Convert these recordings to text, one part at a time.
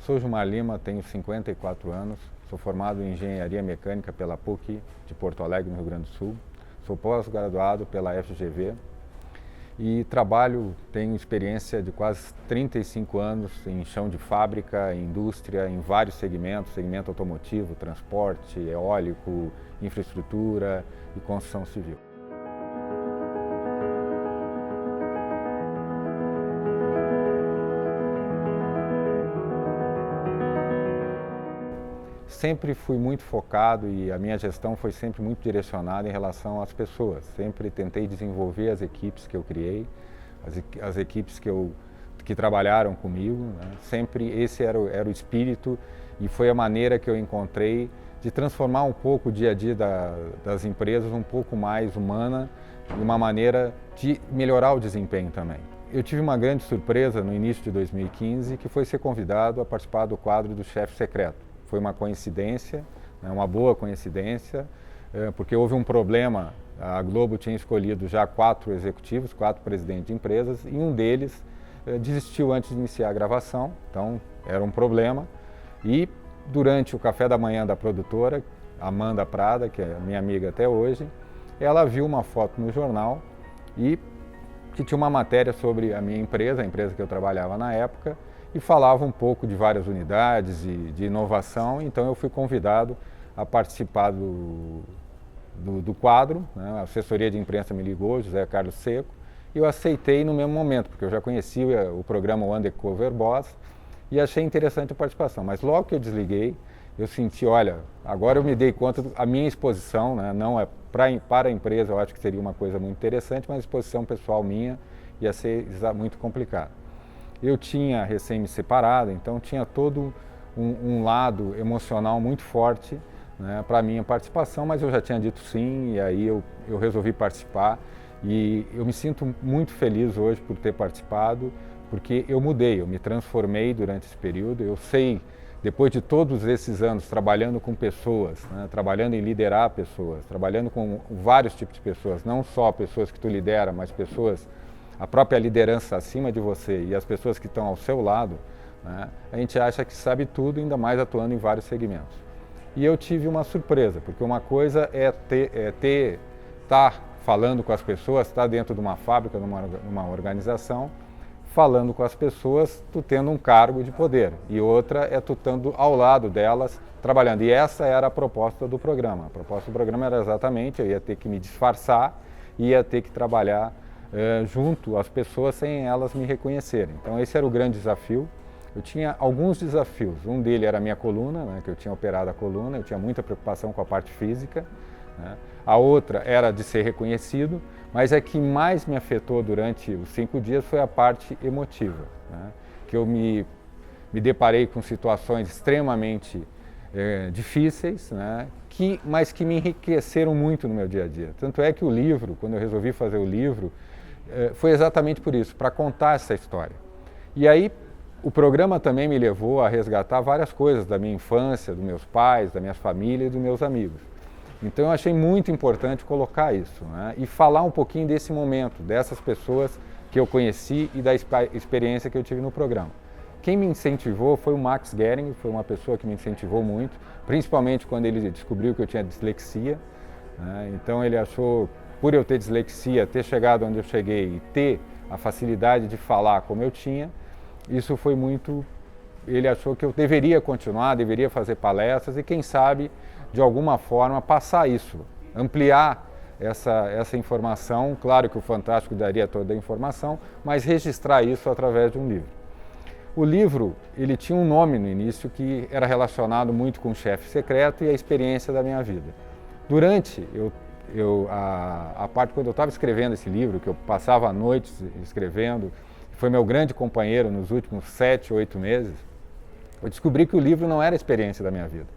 Sou Gilmar Lima, tenho 54 anos, sou formado em Engenharia Mecânica pela PUC de Porto Alegre, no Rio Grande do Sul. Sou pós-graduado pela FGV e tenho experiência de quase 35 anos em chão de fábrica, em indústria, em vários segmentos, segmento automotivo, transporte, eólico, infraestrutura e construção civil. Sempre fui muito focado e a minha gestão foi sempre muito direcionada em relação às pessoas. Sempre tentei desenvolver as equipes que eu criei, as equipes que trabalharam comigo, né? Sempre esse era o espírito e foi a maneira que eu encontrei de transformar um pouco o dia a dia das empresas um pouco mais humana e uma maneira de melhorar o desempenho também. Eu tive uma grande surpresa no início de 2015, que foi ser convidado a participar do quadro do Chefe Secreto. Foi uma coincidência, uma boa coincidência, porque houve um problema. A Globo tinha escolhido já 4 executivos, 4 presidentes de empresas, e um deles desistiu antes de iniciar a gravação, então era um problema. E durante o café da manhã da produtora, Amanda Prada, que é minha amiga até hoje, ela viu uma foto no jornal e que tinha uma matéria sobre a minha empresa, a empresa que eu trabalhava na época, e falava um pouco de várias unidades e de inovação, então eu fui convidado a participar do quadro, né? A assessoria de imprensa me ligou, José Carlos Seco, e eu aceitei no mesmo momento, porque eu já conhecia o programa Undercover Boss e achei interessante a participação, mas logo que eu desliguei, eu senti, olha, agora eu me dei conta da minha exposição, né? Não é para a empresa, eu acho que seria uma coisa muito interessante, mas a exposição pessoal minha ia ser muito complicado. Eu tinha recém me separado, então tinha todo um lado emocional muito forte, né, para a minha participação, mas eu já tinha dito sim, e aí eu resolvi participar. E eu me sinto muito feliz hoje por ter participado, porque eu mudei, eu me transformei durante esse período. Eu sei, depois de todos esses anos trabalhando com pessoas, né, trabalhando em liderar pessoas, trabalhando com vários tipos de pessoas, não só pessoas que tu lidera, mas pessoas, a própria liderança acima de você e as pessoas que estão ao seu lado, né, a gente acha que sabe tudo, ainda mais atuando em vários segmentos. E eu tive uma surpresa, porque uma coisa é estar falando com as pessoas, estar dentro de uma fábrica, numa organização, falando com as pessoas, tu tendo um cargo de poder. E outra é tu estando ao lado delas, trabalhando. E essa era a proposta do programa. A proposta do programa era exatamente, eu ia ter que me disfarçar, ia ter que trabalhar junto às pessoas sem elas me reconhecerem. Então esse era o grande desafio. Eu tinha alguns desafios. Um deles era a minha coluna, né, que eu tinha operado a coluna, eu tinha muita preocupação com a parte física, né. A outra era de ser reconhecido, mas a que mais me afetou durante os 5 dias foi a parte emotiva, né, que eu me deparei com situações extremamente difíceis, né, mas que me enriqueceram muito no meu dia a dia. Tanto é que o livro, quando eu resolvi fazer o livro, foi exatamente por isso, para contar essa história. E aí o programa também me levou a resgatar várias coisas da minha infância, dos meus pais, da minha família e dos meus amigos. Então eu achei muito importante colocar isso, né? E falar um pouquinho desse momento, dessas pessoas que eu conheci e da experiência que eu tive no programa. Quem me incentivou foi o Max Gehring, foi uma pessoa que me incentivou muito, principalmente quando ele descobriu que eu tinha dislexia, né? Então ele achou, por eu ter dislexia, ter chegado onde eu cheguei e ter a facilidade de falar como eu tinha, isso foi muito, ele achou que eu deveria continuar, deveria fazer palestras e quem sabe, de alguma forma, passar isso, ampliar essa informação. Claro que o Fantástico daria toda a informação, mas registrar isso através de um livro. O livro, ele tinha um nome no início que era relacionado muito com o Chefe Secreto e a experiência da minha vida. Durante a parte quando eu estava escrevendo esse livro, que eu passava noites escrevendo, foi meu grande companheiro nos últimos 7, 8 meses, eu descobri que o livro não era a experiência da minha vida.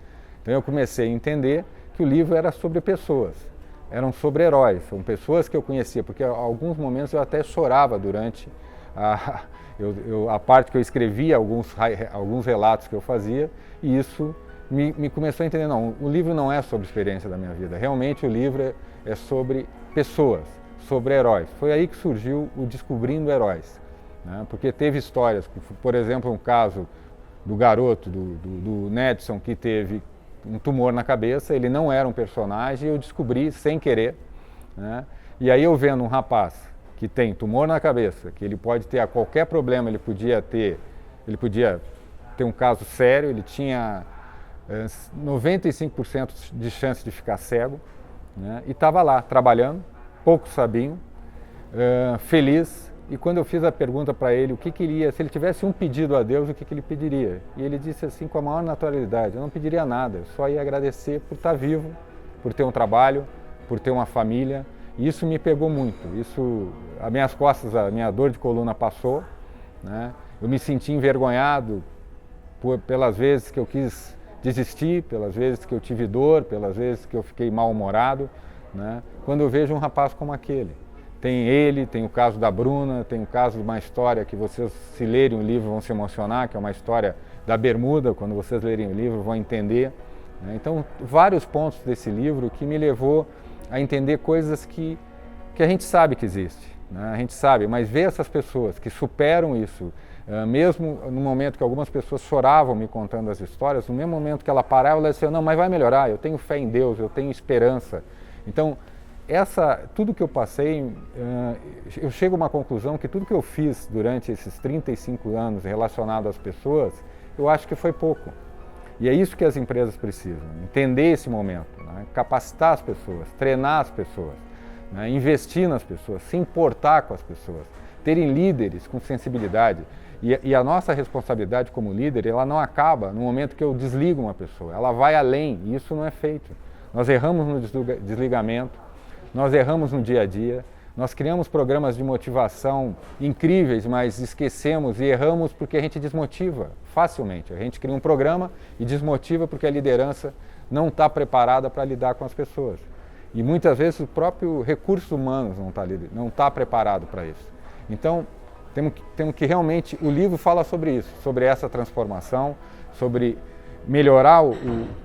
Então eu comecei a entender que o livro era sobre pessoas, eram sobre heróis, são pessoas que eu conhecia, porque em alguns momentos eu até chorava durante a parte que eu escrevia, alguns relatos que eu fazia, e isso me começou a entender, não, o livro não é sobre a experiência da minha vida, realmente o livro é sobre pessoas, sobre heróis. Foi aí que surgiu o Descobrindo Heróis, né? Porque teve histórias, por exemplo, um caso do garoto, do Nedson, que teve um tumor na cabeça, ele não era um personagem, e eu descobri sem querer, né? E aí eu vendo um rapaz que tem tumor na cabeça, que ele pode ter qualquer problema, ele podia ter um caso sério, ele tinha 95% de chance de ficar cego, né? E estava lá trabalhando, poucos sabiam, feliz. E quando eu fiz a pergunta para ele o que queria, se ele tivesse um pedido a Deus, o que ele pediria? E ele disse assim com a maior naturalidade: eu não pediria nada, eu só ia agradecer por estar vivo, por ter um trabalho, por ter uma família. E isso me pegou muito. Isso, as minhas costas, a minha dor de coluna passou, né? Eu me senti envergonhado pelas vezes que eu quis desistir, pelas vezes que eu tive dor, pelas vezes que eu fiquei mal-humorado, né? Quando eu vejo um rapaz como aquele. Tem ele, tem o caso da Bruna, tem o caso de uma história que vocês, se lerem o livro, vão se emocionar, que é uma história da Bermuda. Quando vocês lerem o livro, vão entender, né? Então, vários pontos desse livro que me levou a entender coisas que a gente sabe que existe, né? A gente sabe, mas ver essas pessoas que superam isso, mesmo no momento que algumas pessoas choravam me contando as histórias, no mesmo momento que ela parava, ela dizia: não, mas vai melhorar, eu tenho fé em Deus, eu tenho esperança. Então, tudo que eu passei, eu chego a uma conclusão que tudo que eu fiz durante esses 35 anos relacionado às pessoas, eu acho que foi pouco. E é isso que as empresas precisam, entender esse momento, né? Capacitar as pessoas, treinar as pessoas, né? Investir nas pessoas, se importar com as pessoas, terem líderes com sensibilidade. E a nossa responsabilidade como líder, ela não acaba no momento que eu desligo uma pessoa, ela vai além, e isso não é feito. Nós erramos no desligamento, nós erramos no dia a dia, nós criamos programas de motivação incríveis, mas esquecemos e erramos porque a gente desmotiva facilmente. A gente cria um programa e desmotiva porque a liderança não está preparada para lidar com as pessoas. E muitas vezes o próprio recursos humanos não está preparado para isso. Então, temos que realmente, o livro fala sobre isso, sobre essa transformação, sobre melhorar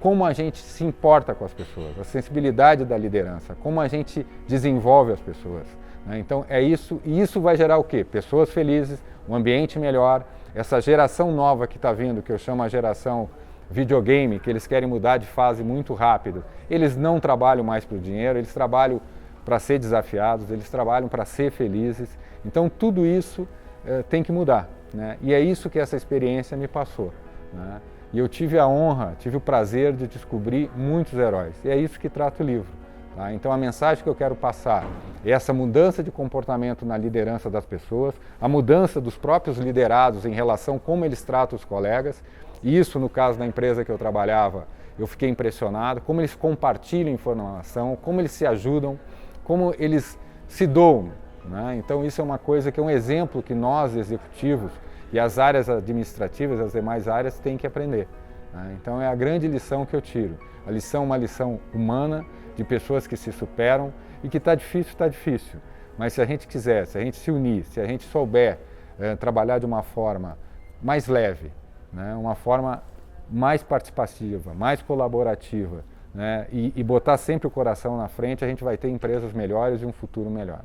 como a gente se importa com as pessoas, a sensibilidade da liderança, como a gente desenvolve as pessoas, né? Então é isso, e isso vai gerar o quê? Pessoas felizes, um ambiente melhor, essa geração nova que está vindo, que eu chamo a geração videogame, que eles querem mudar de fase muito rápido. Eles não trabalham mais para o dinheiro, eles trabalham para ser desafiados, eles trabalham para ser felizes. Então tudo isso tem que mudar, né? E é isso que essa experiência me passou, né? E eu tive a honra, tive o prazer de descobrir muitos heróis. E é isso que trata o livro, tá? Então a mensagem que eu quero passar é essa mudança de comportamento na liderança das pessoas, a mudança dos próprios liderados em relação a como eles tratam os colegas. E isso, no caso da empresa que eu trabalhava, eu fiquei impressionado, como eles compartilham informação, como eles se ajudam, como eles se doam, né? Então isso é uma coisa que é um exemplo que nós, executivos, e as áreas administrativas, as demais áreas, têm que aprender, né? Então é a grande lição que eu tiro. A lição, uma lição humana, de pessoas que se superam, e que está difícil. Mas se a gente quiser, se a gente se unir, se a gente souber trabalhar de uma forma mais leve, né? Uma forma mais participativa, mais colaborativa, né? E botar sempre o coração na frente, a gente vai ter empresas melhores e um futuro melhor.